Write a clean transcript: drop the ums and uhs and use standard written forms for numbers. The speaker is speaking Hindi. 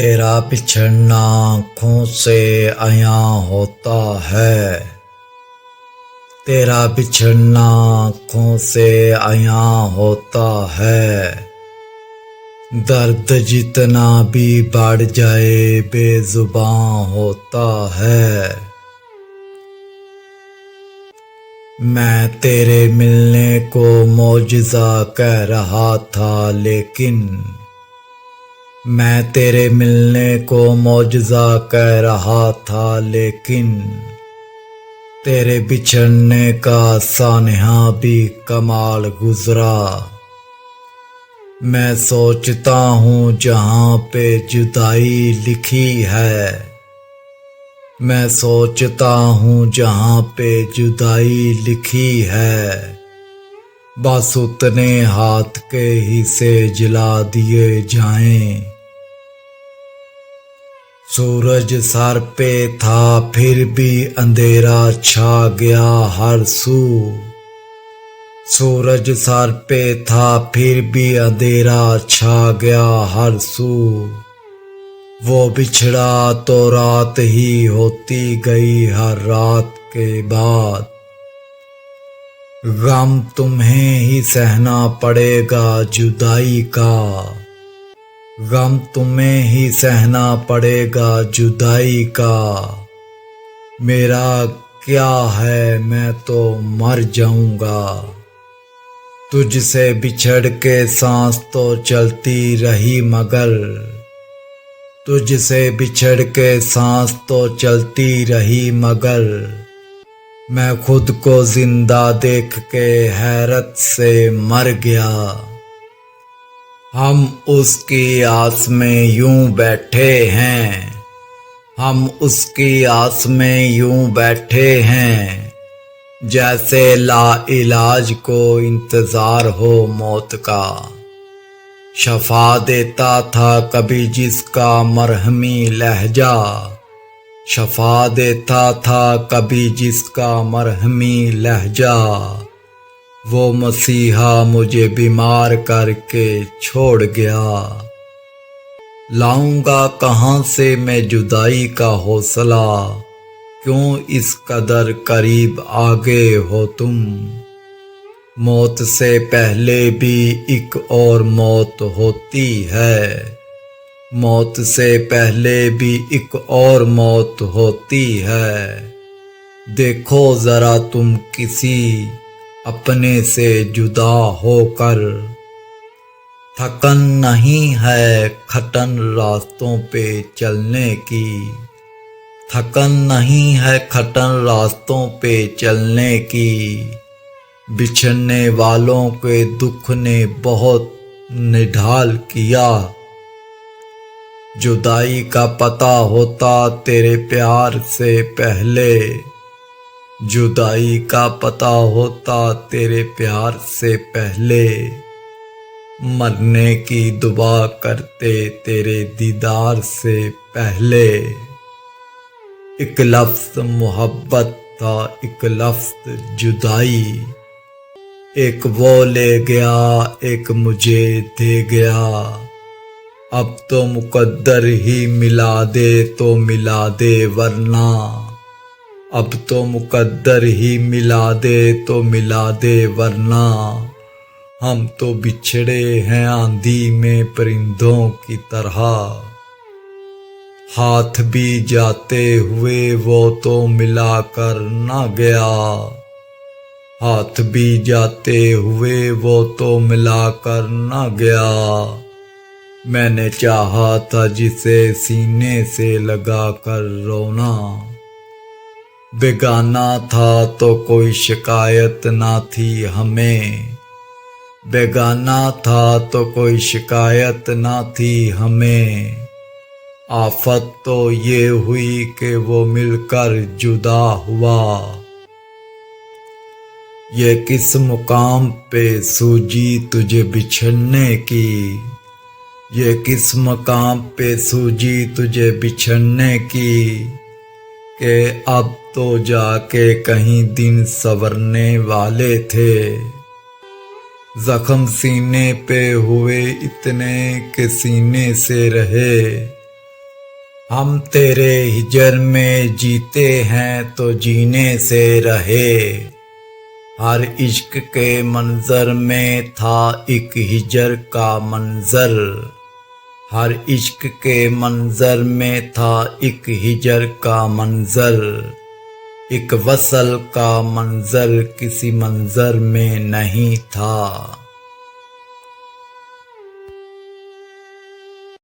तेरा बिछड़ना आँखों से अयां होता है। तेरा बिछड़ना आँखों से अयां होता है। दर्द जितना भी बढ़ जाए बेजुबां होता है। मैं तेरे मिलने को मौजिज़ा कह रहा था मैं तेरे मिलने को मौजिज़ा कह रहा था लेकिन तेरे बिछड़ने का सानहा भी कमाल गुज़रा। मैं सोचता हूँ जहाँ पे जुदाई लिखी है, मैं सोचता हूँ जहाँ पे जुदाई लिखी है, बस उतने हाथ के ही से जला दिए जाएं। सूरज सर पे था फिर भी अंधेरा छा गया हर सू। सूरज सर पे था फिर भी अंधेरा छा गया हर सू। वो बिछड़ा तो रात ही होती गई हर रात के बाद। गम तुम्हें ही सहना पड़ेगा जुदाई का, गम तुम्हें ही सहना पड़ेगा जुदाई का। मेरा क्या है मैं तो मर जाऊंगा। तुझसे बिछड़ के सांस तो चलती रही मगर, तुझसे बिछड़ के सांस तो चलती रही मगर, मैं खुद को जिंदा देख के हैरत से मर गया। हम उसकी आस में यूं बैठे हैं, हम उसकी आस में यूं बैठे हैं, जैसे लाइलाज को इंतजार हो मौत का। शफा देता था कभी जिसका मरहमी लहजा, शफा देता था कभी जिसका मरहमी लहजा। वो मसीहा मुझे बीमार करके छोड़ गया। लाऊंगा कहाँ से मैं जुदाई का हौसला, क्यों इस कदर करीब आगे हो तुम। मौत से पहले भी एक और मौत होती है, मौत से पहले भी एक और मौत होती है। देखो जरा तुम किसी अपने से जुदा होकर, थकन नहीं है खटन रास्तों पे चलने की, थकन नहीं है खटन रास्तों पे चलने की। बिछड़ने वालों के दुख ने बहुत निढाल किया। जुदाई का पता होता तेरे प्यार से पहले, जुदाई का पता होता तेरे प्यार से पहले। मरने की दुआ करते तेरे दीदार से पहले। एक लफ्ज़ मोहब्बत था एक लफ्ज़ जुदाई, एक वो ले गया एक मुझे दे गया। अब तो मुकद्दर ही मिला दे तो मिला दे वरना, अब तो मुकद्दर ही मिला दे तो मिला दे वरना। हम तो बिछड़े हैं आंधी में परिंदों की तरह, हाथ भी जाते हुए वो तो मिला कर ना गया, हाथ भी जाते हुए वो तो मिला कर ना गया। मैंने चाहा था जिसे सीने से लगा कर रोना, बेगाना था तो कोई शिकायत ना थी हमें, बेगाना था तो कोई शिकायत ना थी हमें। आफत तो ये हुई कि वो मिलकर जुदा हुआ। ये किस मुकाम पे सूझी तुझे बिछड़ने की, ये किस मकाम पे सूझी तुझे बिछड़ने की, कि अब तो जाके कहीं दिन संवरने वाले थे। जख्म सीने पे हुए इतने के सीने से रहे, हम तेरे हिजर में जीते हैं तो जीने से रहे। हर इश्क के मंजर में था एक हिजर का मंजर। हर इश्क के मंजर में था एक हिजर का मंजर। एक वसल का मंजर किसी मंजर में नहीं था।